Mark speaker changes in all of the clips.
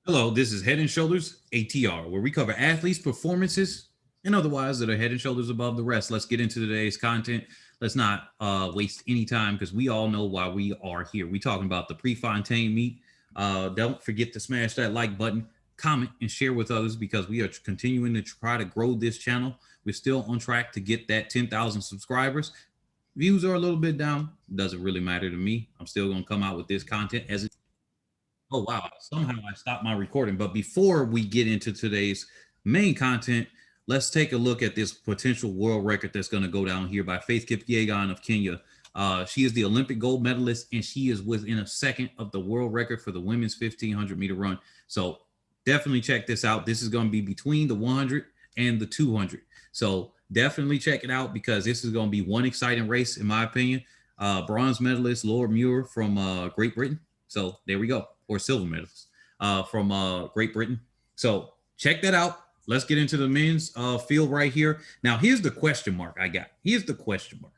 Speaker 1: Hello, this is Head and Shoulders ATR, where we cover athletes' performances and otherwise that are head and shoulders above the rest. Let's get into today's content. Let's not waste any time because we all know why we are here. We're talking about the Prefontaine meet. Don't forget to smash that like button, comment, and share with others because we are continuing to try to grow this channel. We're still on track to get that 10,000 subscribers. Views are a little bit down. Doesn't really matter to me. I'm still going to come out with this content as it. Oh, wow. Somehow I stopped my recording. But before we get into today's main content, let's take a look at this potential world record that's going to go down here by Faith Kipyegon of Kenya. She is the Olympic gold medalist, and she is within a second of the world record for the women's 1,500-meter run. So definitely check this out. This is going to be between the 100 and the 200. So definitely check it out because this is going to be one exciting race, in my opinion. Bronze medalist Laura Muir from Great Britain. So there we go. Or silver medalist from Great Britain. So check that out. Let's get into the men's field right here. Now, here's the question mark I got. Here's the question mark.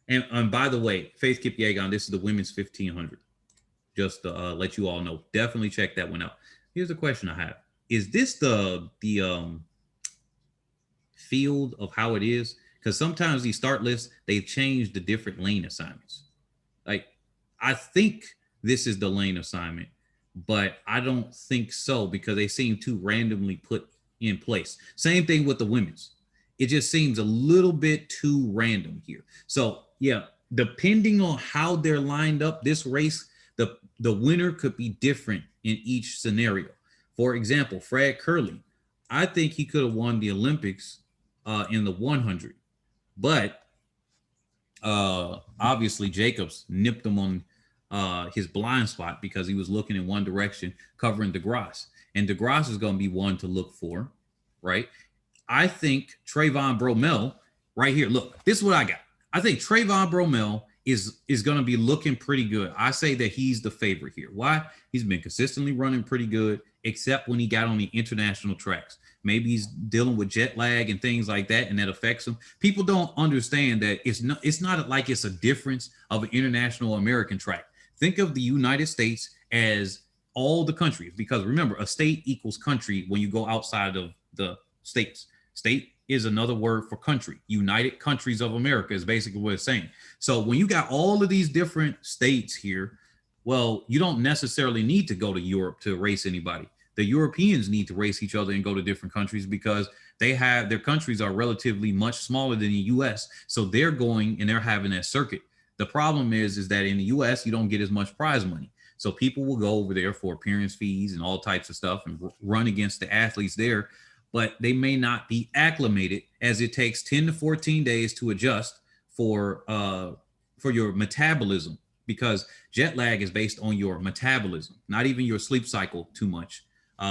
Speaker 1: And by the way, Faith Kipyegon, this is the women's 1,500. Just to let you all know. Definitely check that one out. Here's the question I have. Is this the field of how it is? Because sometimes these start lists, they've changed the different lane assignments. Like, I think this is the lane assignment, but I don't think so because they seem too randomly put in place. Same thing with the women's. It just seems a little bit too random here. So yeah, depending on how they're lined up, this race, the winner could be different in each scenario. For example, Fred Kerley, I think he could have won the Olympics in the 100, but obviously Jacobs nipped him on his blind spot because he was looking in one direction, covering DeGrasse. And DeGrasse is going to be one to look for, right? I think Trayvon Bromell, right here, look, this is what I got. I think Trayvon Bromell is going to be looking pretty good. I say that he's the favorite here. Why? He's been consistently running pretty good, except when he got on the international tracks. Maybe he's dealing with jet lag and things like that, and that affects him. People don't understand that it's not like it's a difference of an international American track. Think of the United States as all the countries, because remember, a state equals country when you go outside of the states. State is another word for country. United Countries of America is basically what it's saying. So when you got all of these different states here, well, you don't necessarily need to go to Europe to race anybody. The Europeans need to race each other and go to different countries because they have their countries are relatively much smaller than the US. So they're going and they're having that circuit. The problem is that in the US, you don't get as much prize money. So people will go over there for appearance fees and all types of stuff and run against the athletes there, but they may not be acclimated as it takes 10 to 14 days to adjust for your metabolism, because jet lag is based on your metabolism, not even your sleep cycle too much,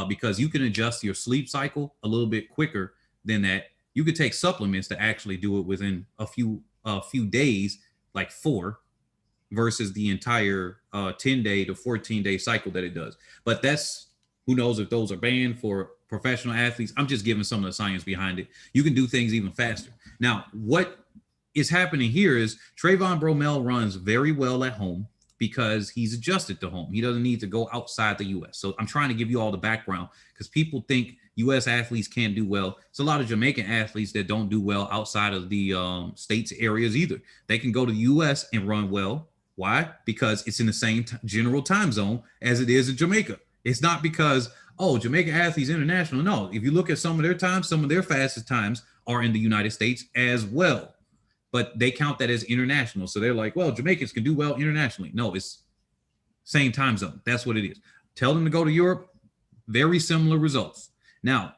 Speaker 1: because you can adjust your sleep cycle a little bit quicker than that. You could take supplements to actually do it within a few days, like 4, versus the entire 10-day to 14-day cycle that it does. But that's, who knows if those are banned for professional athletes. I'm just giving some of the science behind it. You can do things even faster. Now, what is happening here is Trayvon Bromell runs very well at home because he's adjusted to home. He doesn't need to go outside the U.S. So I'm trying to give you all the background because people think U.S. athletes can't do well. It's a lot of Jamaican athletes that don't do well outside of the states areas either. They can go to the U.S. and run well. Why? Because it's in the same general time zone as it is in Jamaica. It's not because, oh, Jamaican athletes international. No, if you look at some of their times, some of their fastest times are in the United States as well. But they count that as international. So they're like, well, Jamaicans can do well internationally. No, it's same time zone. That's what it is. Tell them to go to Europe. Very similar results. Now,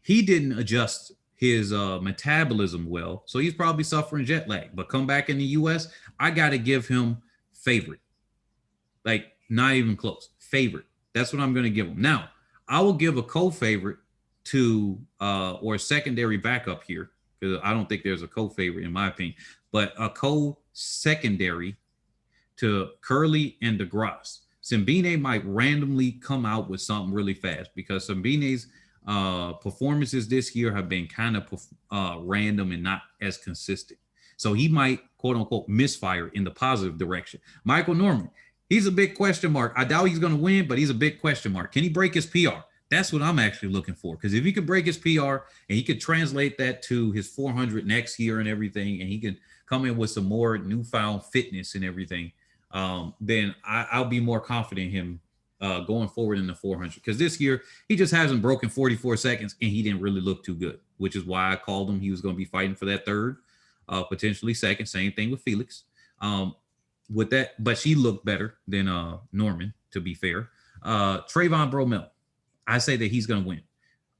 Speaker 1: he didn't adjust his metabolism well, so he's probably suffering jet lag. But come back in the U.S., I got to give him favorite. Like, not even close. Favorite. That's what I'm going to give him. Now, I will give a co-favorite to, or a secondary backup here, because I don't think there's a co-favorite in my opinion, but a co-secondary to Kerley and DeGrasse. Simbine might randomly come out with something really fast because Simbine's performances this year have been kind of random and not as consistent. So he might, quote unquote, misfire in the positive direction. Michael Norman, He's a big question mark. I doubt he's going to win, but he's a big question mark. Can he break his PR? That's what I'm actually looking for. Because if he could break his PR and he could translate that to his 400 next year and everything, and he can come in with some more newfound fitness and everything, then I'll be more confident in him going forward in the 400. Because this year, he just hasn't broken 44 seconds, and he didn't really look too good, which is why I called him. He was going to be fighting for that third, potentially second. Same thing with Felix. With that, but she looked better than Norman, to be fair. Trayvon Bromell, I say that he's going to win.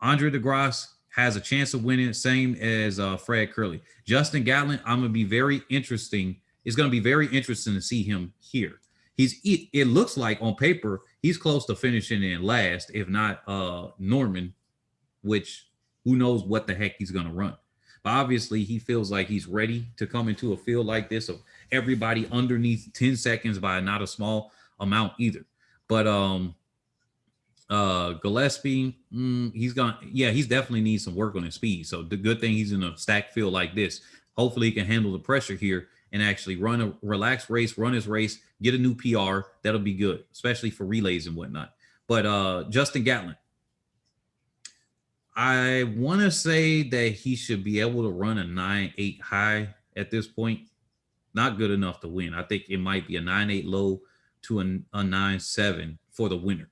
Speaker 1: Andre DeGrasse has a chance of winning, same as Fred Curley. Justin Gatlin, I'm going to be very interesting. It's going to be very interesting to see him here. It looks like on paper, he's close to finishing in last, if not Norman, which who knows what the heck he's going to run. But obviously, he feels like he's ready to come into a field like this of everybody underneath 10 seconds by not a small amount either. But Gillespie, he's definitely needs some work on his speed. So the good thing he's in a stacked field like this. Hopefully he can handle the pressure here and actually run a relaxed race, run his race, get a new PR. That'll be good, especially for relays and whatnot. But Justin Gatlin, I want to say that he should be able to run a 9.8 high at this point. Not good enough to win. I think it might be a 9.8 low to a 9.7 for the winner,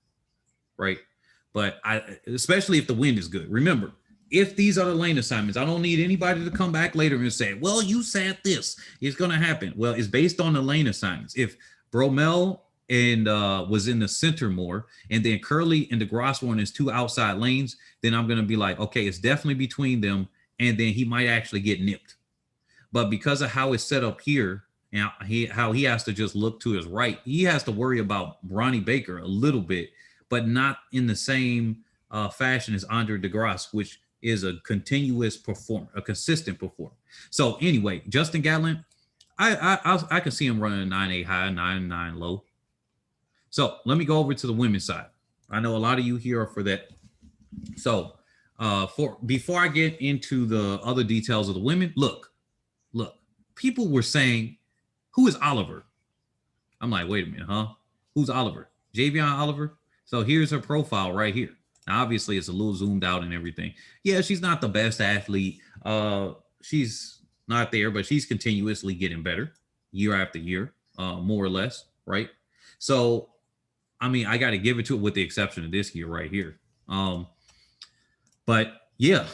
Speaker 1: right? But especially if the wind is good. Remember, if these are the lane assignments, I don't need anybody to come back later and say, well, you said this. It's going to happen. Well, it's based on the lane assignments. If Bromell and was in the center more, and then Curly and DeGrasse were in his two outside lanes, then I'm going to be like, okay, it's definitely between them, and then he might actually get nipped. But because of how it's set up here, and how he has to just look to his right, he has to worry about Ronnie Baker a little bit, but not in the same fashion as Andre DeGrasse, which is a continuous performer, a consistent performer. So anyway, Justin Gatlin, I can see him running a 9.8 high, 9.9 low. So let me go over to the women's side. I know a lot of you here are for that. So before I get into the other details of the women, look, people were saying, who is Oliver? I'm like, wait a minute, huh? Who's Oliver? Javion Oliver? So here's her profile right here. Now, obviously, it's a little zoomed out and everything. Yeah, she's not the best athlete. She's not there, but she's continuously getting better year after year, more or less, right? So, I mean, I got to give it to it with the exception of this year right here. But yeah,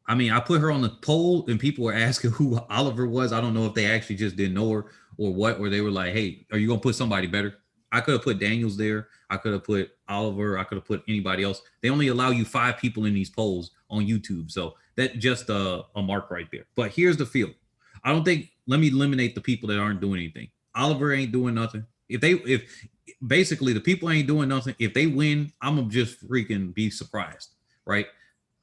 Speaker 1: I mean, I put her on the poll and people were asking who Oliver was. I don't know if they actually just didn't know her or what, or they were like, hey, are you going to put somebody better? I could have put Daniels there. I could have put Oliver. I could have put anybody else. They only allow you 5 people in these polls on YouTube. So that's just a mark right there. But here's the field. Let me eliminate the people that aren't doing anything. Oliver ain't doing nothing. If basically the people ain't doing nothing, if they win, I'm going to just freaking be surprised, right?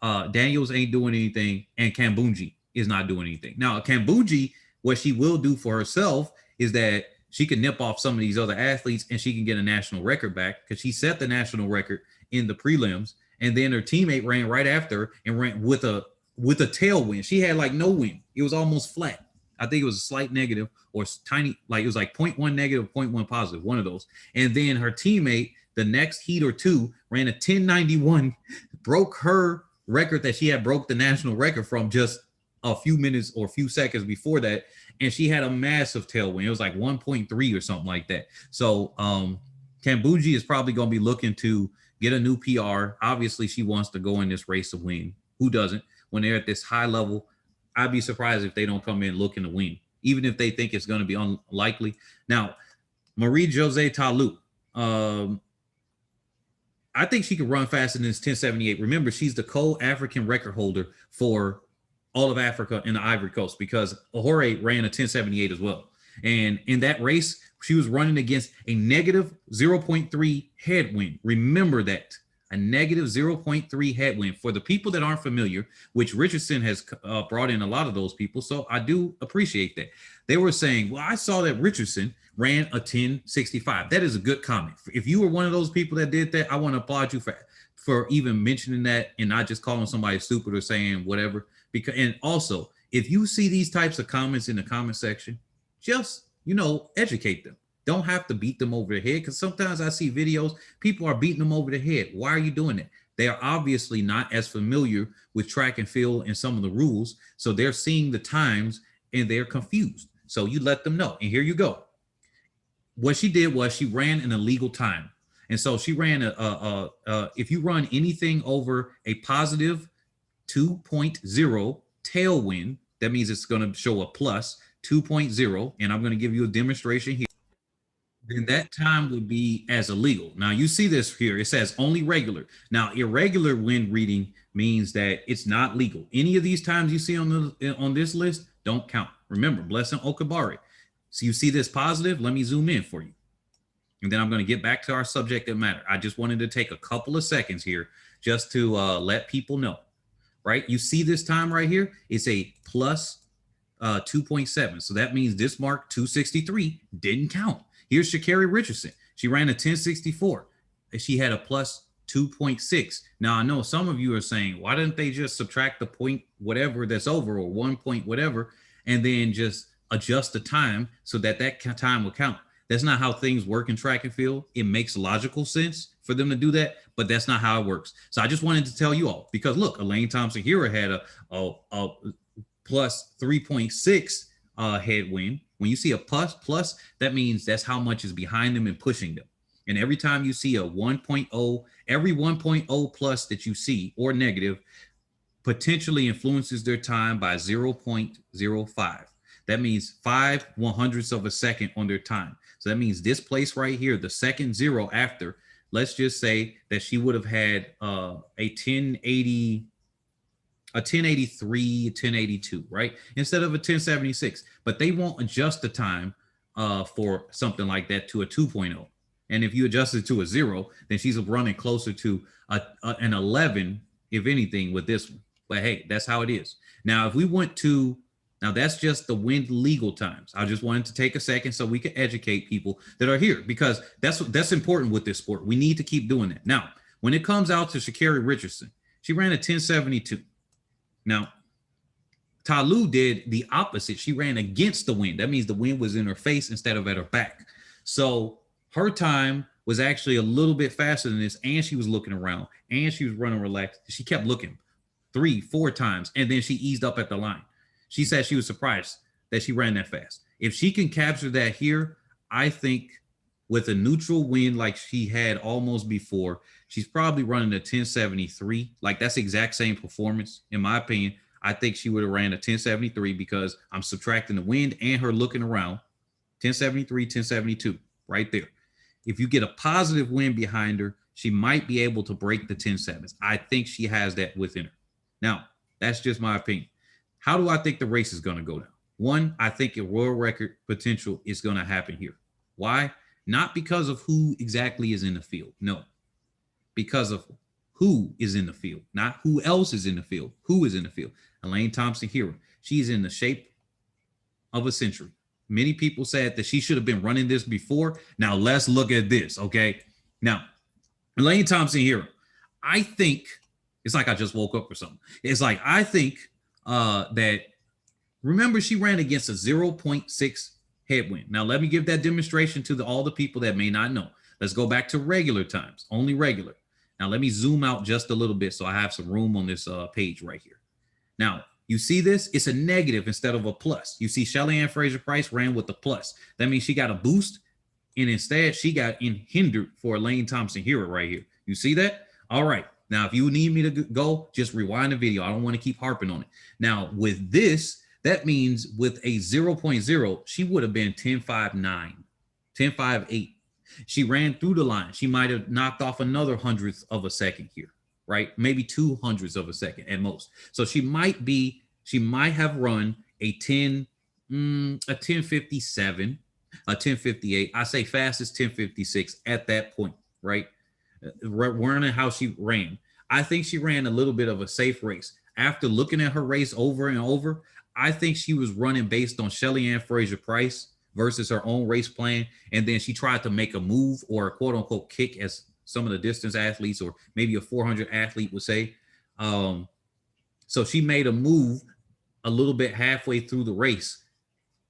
Speaker 1: Daniels ain't doing anything, and Kambunji is not doing anything. Now, Kambunji, what she will do for herself is that she can nip off some of these other athletes and she can get a national record back because she set the national record in the prelims, and then her teammate ran right after her and ran with a tailwind. She had like no wind. It was almost flat. I think it was a slight negative or tiny, like it was like 0.1 negative, 0.1 positive, one of those. And then her teammate, the next heat or two, ran a 1091, broke her record that she had broke the national record from just a few minutes or a few seconds before that. And she had a massive tailwind. It was like 1.3 or something like that. So Kambunji is probably going to be looking to get a new PR. Obviously, she wants to go in this race to win. Who doesn't? When they're at this high level, I'd be surprised if they don't come in looking to win, even if they think it's going to be unlikely. Now, Marie-Josee Talu, I think she could run faster than this 1078. Remember, she's the co-African record holder for all of Africa and the Ivory Coast because Ahore ran a 1078 as well. And in that race, she was running against a negative 0.3 headwind. Remember that. A negative 0.3 headwind. For the people that aren't familiar, which Richardson has brought in a lot of those people, so I do appreciate that. They were saying, well, I saw that Richardson ran a 1065. That is a good comment. If you were one of those people that did that, I want to applaud you for even mentioning that and not just calling somebody stupid or saying whatever. Because, and also, if you see these types of comments in the comment section, just, educate them. Don't have to beat them over the head, because sometimes I see videos, people are beating them over the head. Why are you doing it? They are obviously not as familiar with track and field and some of the rules. So they're seeing the times and they're confused. So you let them know. And here you go. What she did was she ran an illegal time. And so she ran if you run anything over a positive 2.0 tailwind, that means it's going to show a plus 2.0. And I'm going to give you a demonstration here. Then that time would be as illegal. Now you see this here. It says only regular. Now irregular wind reading means that it's not legal. Any of these times you see on this list don't count. Remember, Blessing Okabari. So you see this positive? Let me zoom in for you. And then I'm going to get back to our subject that matter. I just wanted to take a couple of seconds here just to let people know, right? You see this time right here? It's a plus 2.7. So that means this mark 263 didn't count. Here's sha'carri Richardson. She ran a 1064. She had a plus 2.6. Now I know some of you are saying, why didn't they just subtract the point whatever that's over, or 1 point whatever, and then just adjust the time so that time will count? That's not how things work in track and field. It makes logical sense for them to do that, but that's not how it works. So I just wanted to tell you all, because look, Elaine Thompson-Herah had a plus 3.6 headwind. When you see a plus, that means that's how much is behind them and pushing them. And every time you see a 1.0, every 1.0 plus that you see or negative potentially influences their time by 0.05. That means 5/100ths of a second on their time. So that means this place right here, the second zero after, let's just say that she would have had a 1080, a 1083, 1082, right? Instead of a 1076. But they won't adjust the time for something like that to a 2.0. And if you adjust it to a 0, then she's running closer to an 11, if anything, with this one. But hey, that's how it is. Now, if we went to, now that's just the wind legal times. I just wanted to take a second so we can educate people that are here, because that's important with this sport. We need to keep doing that. Now, when it comes out to sha'carri Richardson, she ran a 1072. Now, Talu did the opposite. She ran against the wind. That means the wind was in her face instead of at her back. So her time was actually a little bit faster than this, and she was looking around, and she was running relaxed. She kept looking 3-4 times, and then she eased up at the line. She said she was surprised that she ran that fast. If she can capture that here, I think with a neutral wind like she had almost before, she's probably running a 1073. Like that's exact same performance. In my opinion, I think she would have ran a 1073 because I'm subtracting the wind and her looking around. 1073, 1072, right there. If you get a positive wind behind her, she might be able to break the 10.7s. I think she has that within her. Now, that's just my opinion. How do I think the race is going to go down? One, I think a world record potential is going to happen here. Why? Not because of who exactly is in the field. No, because of who is in the field, not who else is in the field. Who is in the field? Elaine Thompson-Herah. She's in the shape of a century. Many people said that she should have been running this before. Now let's look at this, okay? Now, Elaine Thompson-Herah, I think, it's like I just woke up or something. It's like, I think that, remember, she ran against a 0.6 headwind. Now, let me give that demonstration to all the people that may not know. Let's go back to regular times, only regular. Now, let me zoom out just a little bit so I have some room on this page right here. Now, you see this? It's a negative instead of a plus. You see Shelly-Ann Fraser-Pryce ran with the plus. That means she got a boost, and instead she got hindered for Elaine Thompson-Herah right here. You see that? All right. Now, if you need me to go, just rewind the video. I don't want to keep harping on it. Now, with this, that means with a 0.0, she would have been 10.59, 10.58. She ran through the line. She might have knocked off another 100th of a second here, right? Maybe 200ths of a second at most. So she might have run a 1057, a 1058. I say fastest 1056 at that point, right? Running how she ran. I think she ran a little bit of a safe race. After looking at her race over and over, I think she was running based on Shelly-Ann Fraser-Pryce versus her own race plan. And then she tried to make a move or a quote unquote kick, as some of the distance athletes or maybe a 400 athlete would say. So she made a move a little bit halfway thugh the race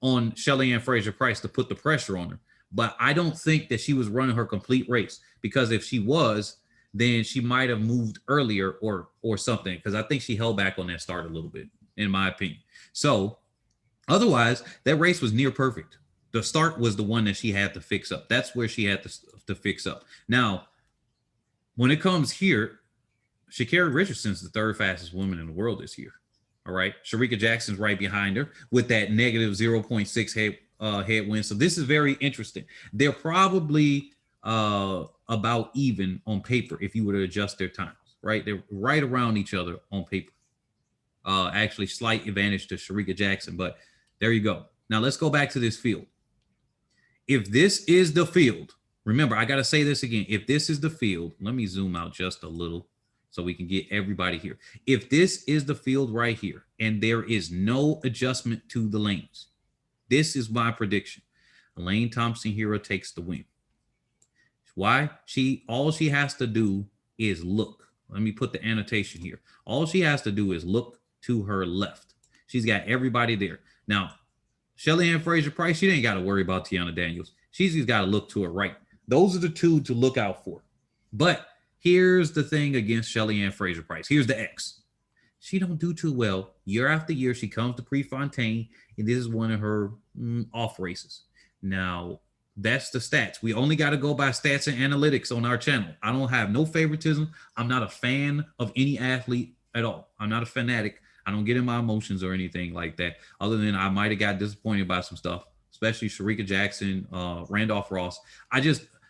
Speaker 1: on Shelly-Ann Fraser-Pryce to put the pressure on her. but I don't think that she was running her complete race, because if she was, then she might have moved earlier or something, because I think she held back on that start a little bit, in my opinion. So otherwise, that race was near perfect. The start was the one that she had to fix up. That's where she had to fix up. Now, when it comes here, sha'carri Richardson's the third fastest woman in the world this year. All right. Shericka Jackson's right behind her with that negative 0.6 headwind. So this is very interesting. They're probably about even on paper if you were to adjust their times, right? They're right around each other on paper. Actually, slight advantage to Shericka Jackson, but there you go. Now let's go back to this field. If this is the field, remember, I got to say this again. If this is the field, let me zoom out just a little so we can get everybody here. If this is the field right here, and there is no adjustment to the lanes, this is my prediction. Elaine Thompson-Herah takes the win. Why? All she has to do is look. Let me put the annotation here. All she has to do is look to her left. She's got everybody there. Now, Shelly-Ann Fraser-Pryce, she ain't got to worry about Tiana Daniels. She's just got to look to her right. Those are the two to look out for. But here's the thing against Shelly-Ann Fraser-Pryce. Here's the X. She don't do too well. Year after year, she comes to Prefontaine, and this is one of her off races. Now, that's the stats. We only got to go by stats and analytics on our channel. I don't have no favoritism. I'm not a fan of any athlete at all. I'm not a fanatic. I don't get in my emotions or anything like that, other than I might have got disappointed by some stuff, especially Shericka Jackson, Randolph Ross.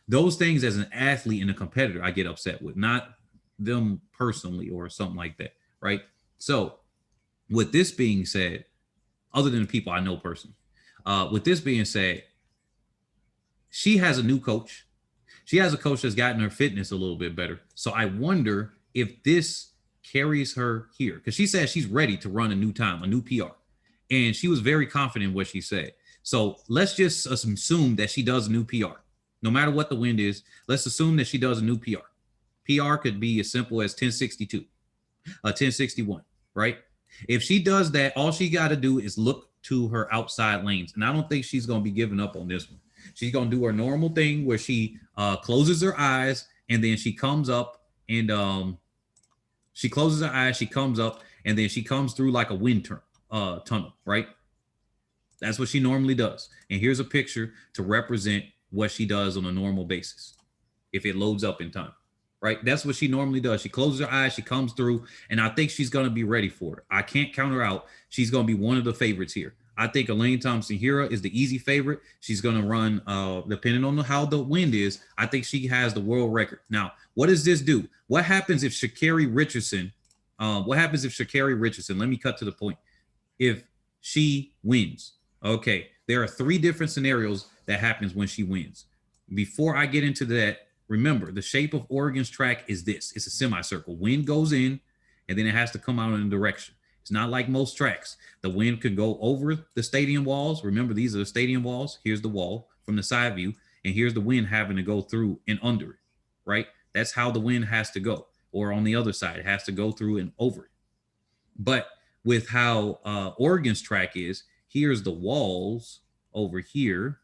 Speaker 1: Those things as an athlete and a competitor, I get upset with, not them personally or something like that, right? So with this being said, other than the people I know personally, with this being said, she has a new coach. She has a coach that's gotten her fitness a little bit better. So I wonder if this carries her here, because she says she's ready to run a new time, a new PR. And she was very confident in what she said. So let's just assume that she does a new PR. No matter what the wind is, let's assume that she does a new PR. PR could be as simple as 1062, 1061, right? If she does that, all she got to do is look to her outside lanes. And I don't think she's going to be giving up on this one. She's going to do her normal thing where she closes her eyes, and then she comes up and she closes her eyes, she comes up, and then she comes through like a wind tunnel, right? That's what she normally does. And here's a picture to represent what she does on a normal basis, if it loads up in time, right? That's what she normally does. She closes her eyes, she comes through, and I think she's going to be ready for it. I can't count her out. She's going to be one of the favorites here. I think Elaine Thompson-Herah is the easy favorite. She's going to run, depending on how the wind is, I think she has the world record. Now, what does this do? What happens if sha'carri Richardson, let me cut to the point. If she wins, okay, there are three different scenarios that happens when she wins. Before I get into that, remember, the shape of Oregon's track is this. It's a semicircle. Wind goes in, and then it has to come out in a direction. It's not like most tracks. The wind could go over the stadium walls. Remember, these are the stadium walls. Here's the wall from the side view, and here's the wind having to go through and under it, right? That's how the wind has to go. Or on the other side, it has to go through and over it. But with how Oregon's track is, here's the walls over here,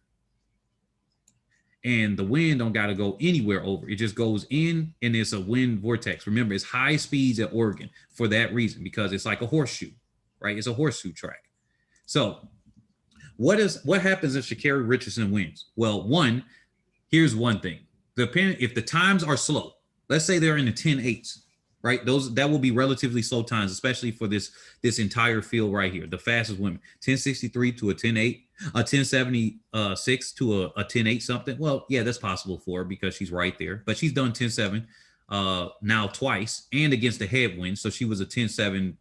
Speaker 1: and the wind don't got to go anywhere over. It just goes in, and it's a wind vortex. Remember, it's high speeds at Oregon for that reason, because it's like a horseshoe, right? It's a horseshoe track. So what happens if sha'carri Richardson wins? Well, here's one thing. If the times are slow, let's say they're in the 10.8s, right? That will be relatively slow times, especially for this entire field right here. The fastest women, 1063 to a 10.8, a 1076 to a 10.8 something. Well, yeah, that's possible for her because she's right there. But she's done 10.7 now twice, and against the headwind. So she was a 10.7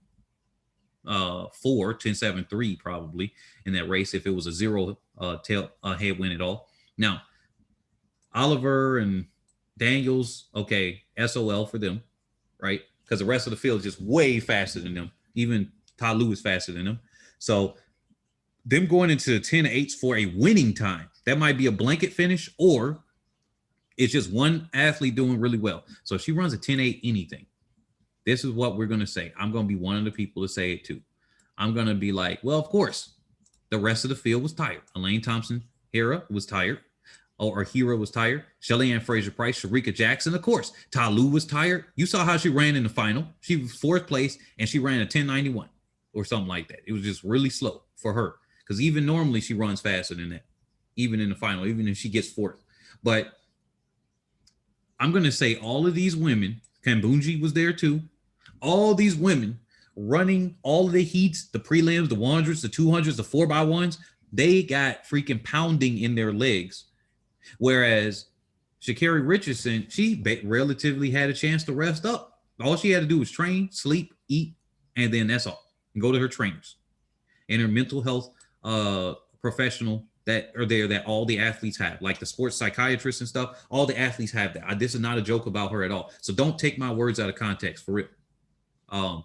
Speaker 1: 10.7.3 probably in that race if it was a zero headwind at all. Now, Oliver and Daniels, okay, SOL for them, right? Because the rest of the field is just way faster than them. Even Ty Lue is faster than them. So them going into the 10.8s for a winning time, that might be a blanket finish, or it's just one athlete doing really well. So if she runs a 10.8 anything, this is what we're going to say. I'm going to be one of the people to say it too. I'm going to be like, well, of course, the rest of the field was tired. Elaine Thompson-Herah was tired. or Hera was tired. Shelly-Ann Fraser-Pryce, Shericka Jackson, of course. Ta Lou was tired. You saw how she ran in the final. She was 4th place, and she ran a 1091 or something like that. It was just really slow for her, because even normally she runs faster than that, even in the final, even if she gets 4th. But I'm going to say all of these women, Kambunji was there too, all these women running all of the heats, the prelims, the 100s, the 200s, the 4x1s, they got freaking pounding in their legs. Whereas sha'carri Richardson, she relatively had a chance to rest up. All she had to do was train, sleep, eat, and then that's all. And go to her trainers and her mental health professional that are there, that all the athletes have, like the sports psychiatrists and stuff. All the athletes have that. This is not a joke about her at all. So don't take my words out of context, for real.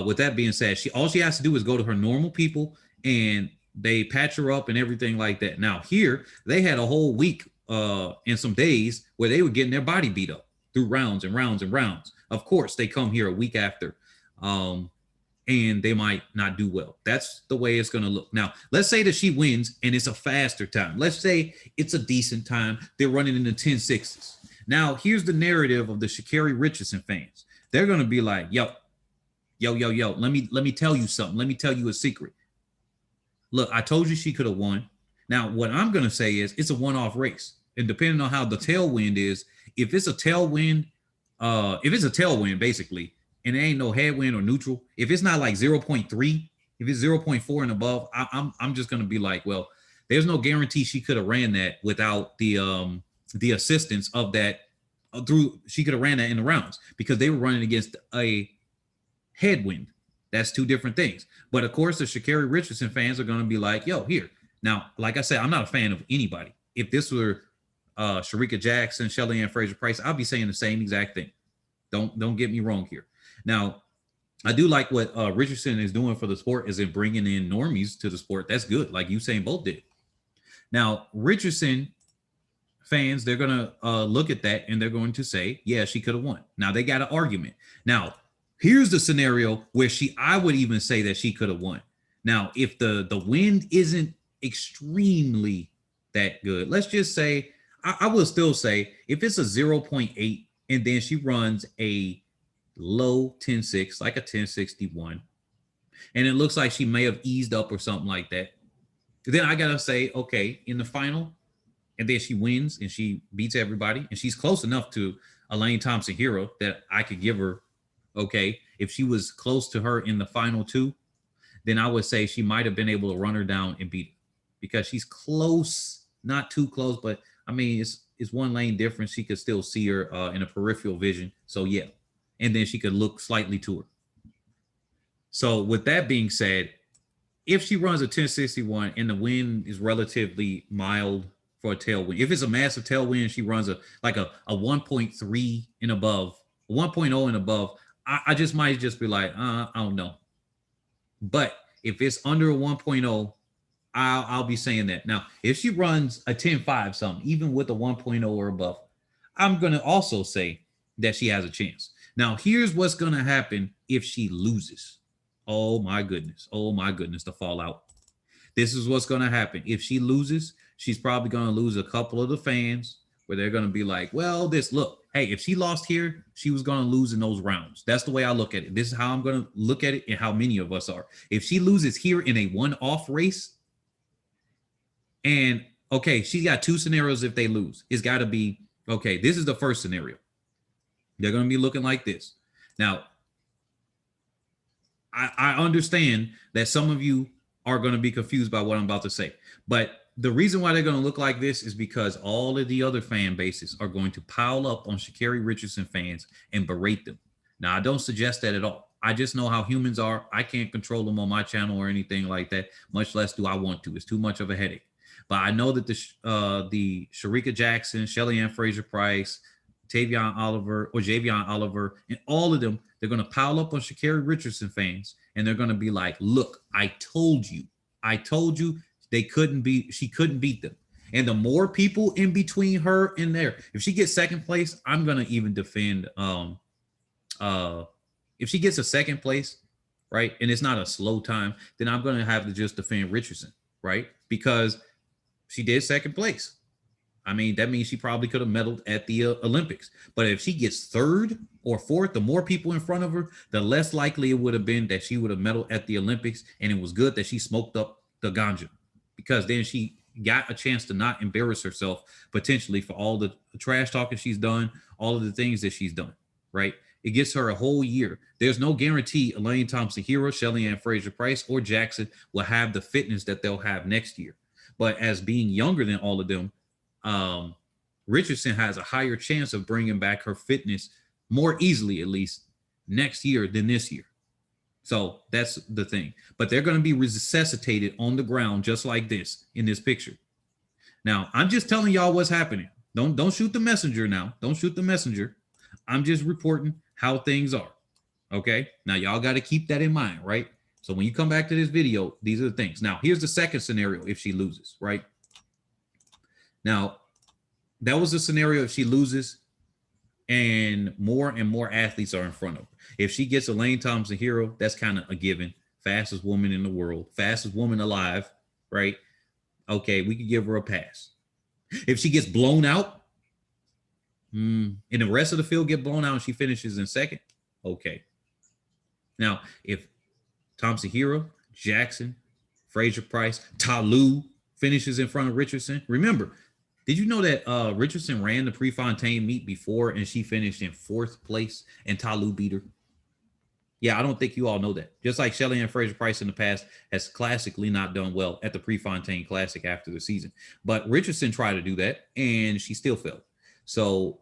Speaker 1: With that being said, all she has to do is go to her normal people, and they patch her up and everything like that. Now here, they had a whole week and some days where they were getting their body beat up through rounds and rounds and rounds. Of course, they come here a week after, and they might not do well. That's the way it's going to look. Now, let's say that she wins and it's a faster time. Let's say it's a decent time. They're running in the 10.6s. Now, here's the narrative of the sha'carri Richardson fans. They're going to be like, yo, let me tell you something. Let me tell you a secret. Look, I told you she could have won. Now, what I'm going to say is it's a one-off race. And depending on how the tailwind is, if it's a tailwind, basically, and there ain't no headwind or neutral, if it's not like 0.3, if it's 0.4 and above, I'm just going to be like, well, there's no guarantee she could have ran that without the assistance of that she could have ran that in the rounds, because they were running against a headwind. That's two different things. But of course, the sha'carri Richardson fans are going to be like, yo, here. Now, like I said, I'm not a fan of anybody. If this were Shericka Jackson, Shelly-Ann Fraser-Pryce, I'll be saying the same exact thing. Don't get me wrong here. Now, I do like what Richardson is doing for the sport, is in bringing in normies to the sport. That's good, like Usain Bolt did. Now, Richardson fans, they're going to look at that and they're going to say, yeah, she could have won. Now, they got an argument. Now, here's the scenario where I would even say that she could have won. Now, if the wind isn't extremely that good, let's just say, I will still say, if it's a 0.8 and then she runs a low 10.6, like a 10.61, and it looks like she may have eased up or something like that, then I got to say, okay, in the final, and then she wins and she beats everybody, and she's close enough to Elaine Thompson-Herah that I could give her, okay, if she was close to her in the final two, then I would say she might have been able to run her down and beat her, because she's close, not too close, but I mean, it's one lane difference. She could still see her in a peripheral vision. So yeah, and then she could look slightly to her. So with that being said, if she runs a 10.61 and the wind is relatively mild for a tailwind, if it's a massive tailwind, she runs a 1.3 and above, 1.0 and above, I just might just be like, I don't know. But if it's under a 1.0, I'll be saying that. Now, if she runs a 10.5 something, even with a 1.0 or above, I'm going to also say that she has a chance. Now, here's what's going to happen if she loses. Oh my goodness, the fallout. This is what's going to happen. If she loses, she's probably going to lose a couple of the fans, where they're going to be like, well, hey, if she lost here, she was going to lose in those rounds. That's the way I look at it. This is how I'm going to look at it, and how many of us are. If she loses here in a one-off race, and okay, she's got two scenarios if they lose. It's got to be, okay, this is the first scenario. They're going to be looking like this. Now, I understand that some of you are going to be confused by what I'm about to say, but the reason why they're going to look like this is because all of the other fan bases are going to pile up on sha'carri Richardson fans and berate them. Now, I don't suggest that at all. I just know how humans are. I can't control them on my channel or anything like that, much less do I want to. It's too much of a headache. But I know that the Shericka Jackson, Shelly-Ann Fraser-Pryce, Javion Oliver, and all of them, they're going to pile up on sha'carri Richardson fans, and they're going to be like, look, I told you she couldn't beat them. And the more people in between her and there, if she gets second place, I'm going to even defend, if she gets a second place, right, and it's not a slow time, then I'm going to have to just defend Richardson, right, because she did second place. I mean, that means she probably could have medaled at the Olympics. But if she gets third or fourth, the more people in front of her, the less likely it would have been that she would have medaled at the Olympics. And it was good that she smoked up the ganja, because then she got a chance to not embarrass herself potentially for all the trash talking she's done, all of the things that she's done, right? It gets her a whole year. There's no guarantee Elaine Thompson-Herah, Shelly-Ann Fraser-Pryce, or Jackson will have the fitness that they'll have next year. But as being younger than all of them, Richardson has a higher chance of bringing back her fitness more easily, at least next year than this year. So that's the thing. But they're going to be resuscitated on the ground just like this in this picture. Now, I'm just telling y'all what's happening. Don't shoot the messenger now. Don't shoot the messenger. I'm just reporting how things are. Okay? Now, y'all got to keep that in mind, right? So when you come back to this video, these are the things. Now, here's the second scenario if she loses, right? Now, that was a scenario if she loses and more athletes are in front of her. If she gets Elaine Thompson-Herah, that's kind of a given. Fastest woman in the world, fastest woman alive, right? Okay, we could give her a pass. If she gets blown out, and the rest of the field get blown out and she finishes in second, okay. Now, if Thompson-Herah, Jackson, Fraser-Pryce, Ta-Lou finishes in front of Richardson, remember, did you know that Richardson ran the Prefontaine meet before and she finished in 4th place and Ta-Lou beat her? Yeah, I don't think you all know that. Just like Shelly-Ann Fraser-Pryce in the past has classically not done well at the Prefontaine Classic after the season. But Richardson tried to do that and she still failed. So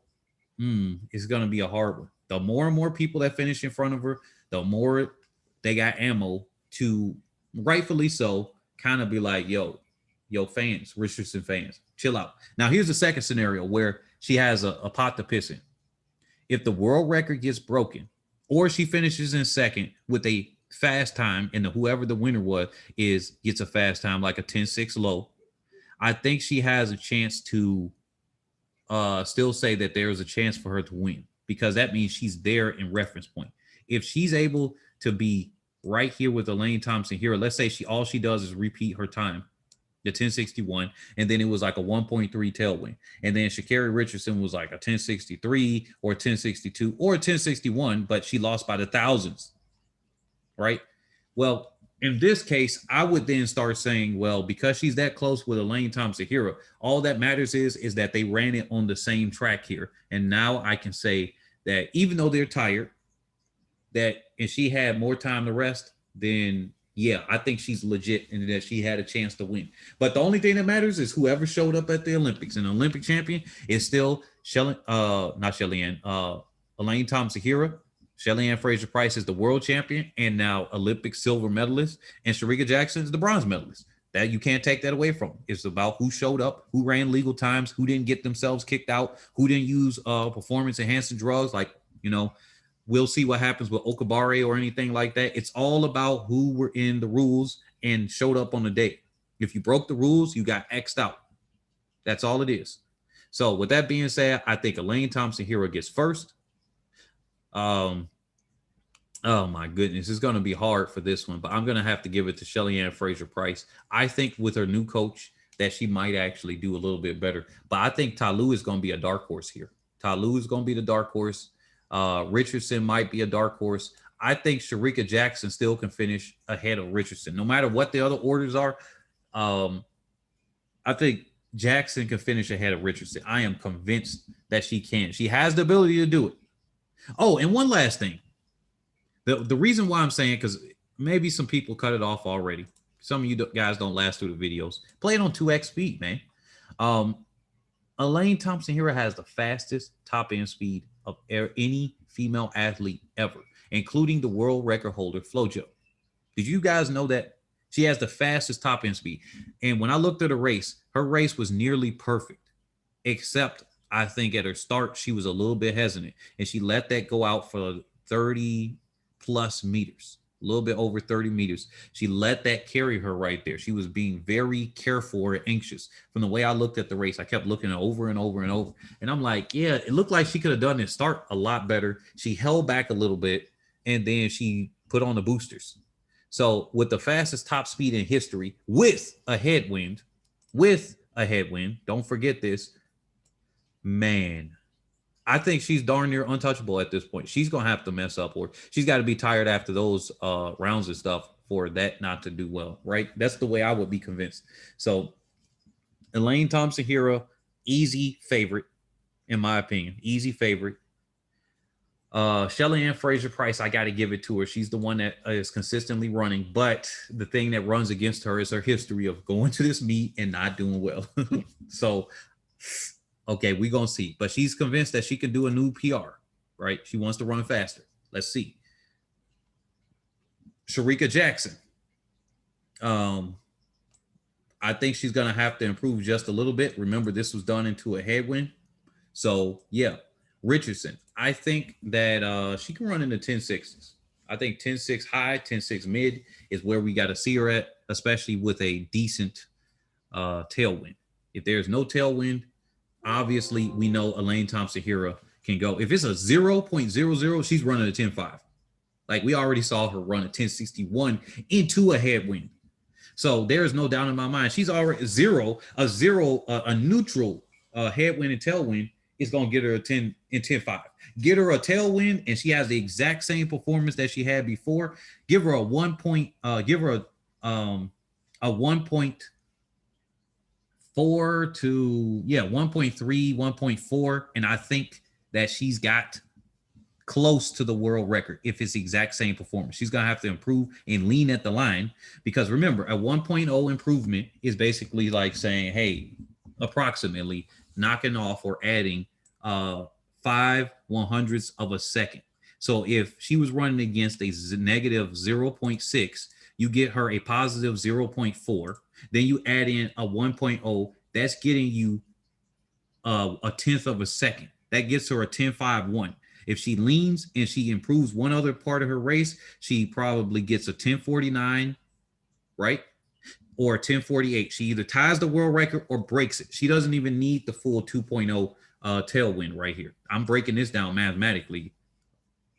Speaker 1: it's going to be a hard one. The more and more people that finish in front of her, the more they got ammo to, rightfully so, kind of be like, yo, fans, Richardson fans, chill out. Now, here's the second scenario where she has a pot to piss in. If the world record gets broken or she finishes in second with a fast time and whoever the winner gets a fast time like a 10-6 low, I think she has a chance to still say that there is a chance for her to win, because that means she's there in reference point. If she's able to be right here with Elaine Thompson-Herah, let's say all she does is repeat her time, the 1061, and then it was like a 1.3 tailwind. And then sha'carri Richardson was like a 1063 or 1062 or a 1061, but she lost by the thousands, right? Well, in this case, I would then start saying, well, because she's that close with Elaine Thompson-Herah, all that matters is that they ran it on the same track here. And now I can say that even though they're tired, that if she had more time to rest, then yeah, I think she's legit and that she had a chance to win. But the only thing that matters is whoever showed up at the Olympics, and the Olympic champion is still Elaine Thompson-Herah. Shelly-Ann Fraser-Pryce is the world champion and now Olympic silver medalist, and Shericka Jackson is the bronze medalist. That you can't take that away from them. It's about who showed up, who ran legal times, who didn't get themselves kicked out, who didn't use performance enhancing drugs like, we'll see what happens with Okabare or anything like that. It's all about who were in the rules and showed up on the day. If you broke the rules, you got X'd out. That's all it is. So with that being said, I think Elaine Thompson-Herah gets first. Oh my goodness, it's going to be hard for this one, but I'm going to have to give it to Shelly-Ann Fraser-Pryce. I think with her new coach that she might actually do a little bit better, but I think Ta-Lou is going to be a dark horse here. Ta-Lou is going to be the dark horse. Richardson might be a dark horse. I think Shericka Jackson still can finish ahead of Richardson, no matter what the other orders are. I think Jackson can finish ahead of Richardson. I am convinced that she can. She has the ability to do it. Oh, and one last thing. The reason why I'm saying, because maybe some people cut it off already. Some of you guys don't last through the videos. Play it on 2x speed, man. Elaine Thompson-Herah has the fastest top end speed of any female athlete ever, including the world record holder Flojo. Did you guys know that? She has the fastest top end speed. And when I looked at her race was nearly perfect, except I think at her start, she was a little bit hesitant and she let that go out for 30 plus meters, a little bit over 30 meters. She let that carry her right there. She was being very careful or anxious. From the way I looked at the race, I kept looking over and over and over. And I'm like, yeah, it looked like she could have done this start a lot better. She held back a little bit and then she put on the boosters. So with the fastest top speed in history, with a headwind, don't forget this, Man, I think she's darn near untouchable at this point. She's gonna have to mess up, or she's got to be tired after those rounds and stuff for that not to do well, right? That's the way I would be convinced. So Elaine Thompson-Herah, easy favorite in my opinion, easy favorite. Shelly-Ann Fraser-Pryce, I got to give it to her. She's the one that is consistently running, but the thing that runs against her is her history of going to this meet and not doing well. So, okay, we're going to see. But she's convinced that she can do a new PR, right? She wants to run faster. Let's see. Shericka Jackson. I think she's going to have to improve just a little bit. Remember, this was done into a headwind. So, yeah. Richardson, I think that she can run in the 10.6s. I think 10.6 high, 10.6 mid is where we got to see her at, especially with a decent tailwind. If there's no tailwind, obviously we know Elaine Thompson-Herah can go. If it's a 0.00, she's running a 10.5. Like we already saw her run a 10.61 into a headwind. So there's no doubt in my mind. She's already a neutral headwind and tailwind is going to get her a 10 and 10.5. Get her a tailwind and she has the exact same performance that she had before. Give her a 1.4 to 1.3, 1.4. And I think that she's got close to the world record if it's the exact same performance. She's going to have to improve and lean at the line because remember, a 1.0 improvement is basically like saying, hey, approximately knocking off or adding 5 100ths of a second. So if she was running against a negative 0.6, you get her a positive 0.4. Then you add in a 1.0. That's getting you a tenth of a second. That gets her a 10.51. If she leans and she improves one other part of her race, she probably gets a 10.49, right? Or 10.48. She either ties the world record or breaks it. She doesn't even need the full 2.0 tailwind right here. I'm breaking this down mathematically.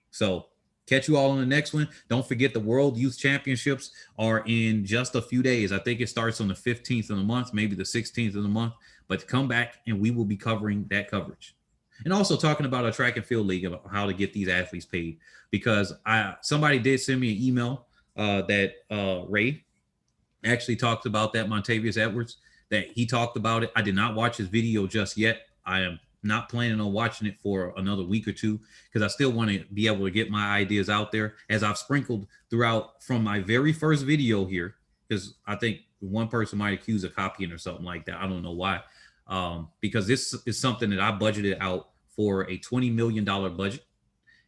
Speaker 1: So catch you all on the next one. Don't forget the World Youth Championships are in just a few days. I think it starts on the 15th of the month, maybe the 16th of the month. But come back and we will be covering that coverage. And also talking about a track and field league about how to get these athletes paid. Because somebody did send me an email that Ray actually talked about that, Montavious Edwards, that he talked about it. I did not watch his video just yet. I am not planning on watching it for another week or two because I still want to be able to get my ideas out there as I've sprinkled throughout from my very first video here, because I think one person might accuse of copying or something like that. I don't know why. Because this is something that I budgeted out for a $20 million budget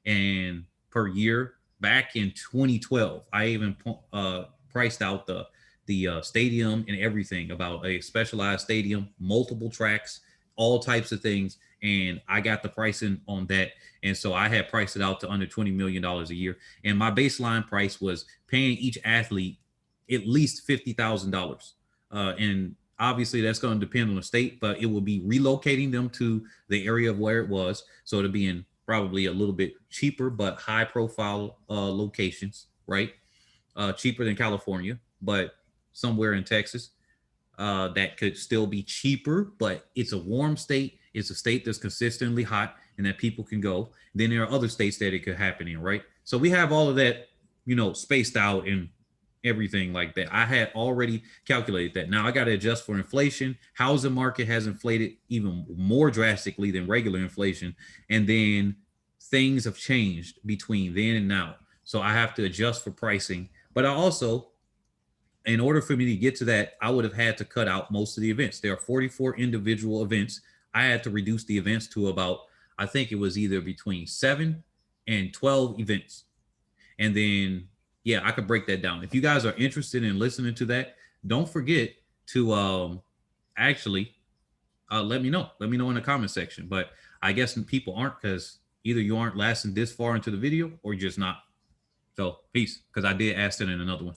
Speaker 1: and per year back in 2012. I even priced out the stadium and everything about a specialized stadium, multiple tracks, all types of things. And I got the pricing on that. And so I had priced it out to under $20 million a year. And my baseline price was paying each athlete at least $50,000. And obviously that's going to depend on the state, but it will be relocating them to the area of where it was. So it'll be in probably a little bit cheaper, but high profile locations, right? Cheaper than California, but somewhere in Texas that could still be cheaper, but it's a warm state. It's a state that's consistently hot and that people can go. Then there are other states that it could happen in, right? So we have all of that, spaced out and everything like that. I had already calculated that. Now I got to adjust for inflation. Housing market has inflated even more drastically than regular inflation. And then things have changed between then and now. So I have to adjust for pricing. But I also, in order for me to get to that, I would have had to cut out most of the events. There are 44 individual events. I had to reduce the events to about, I think it was either between 7 and 12 events. And then, yeah, I could break that down. If you guys are interested in listening to that, don't forget to actually let me know. Let me know in the comment section. But I guess people aren't, because either you aren't lasting this far into the video or you're just not. So peace, because I did ask it in another one.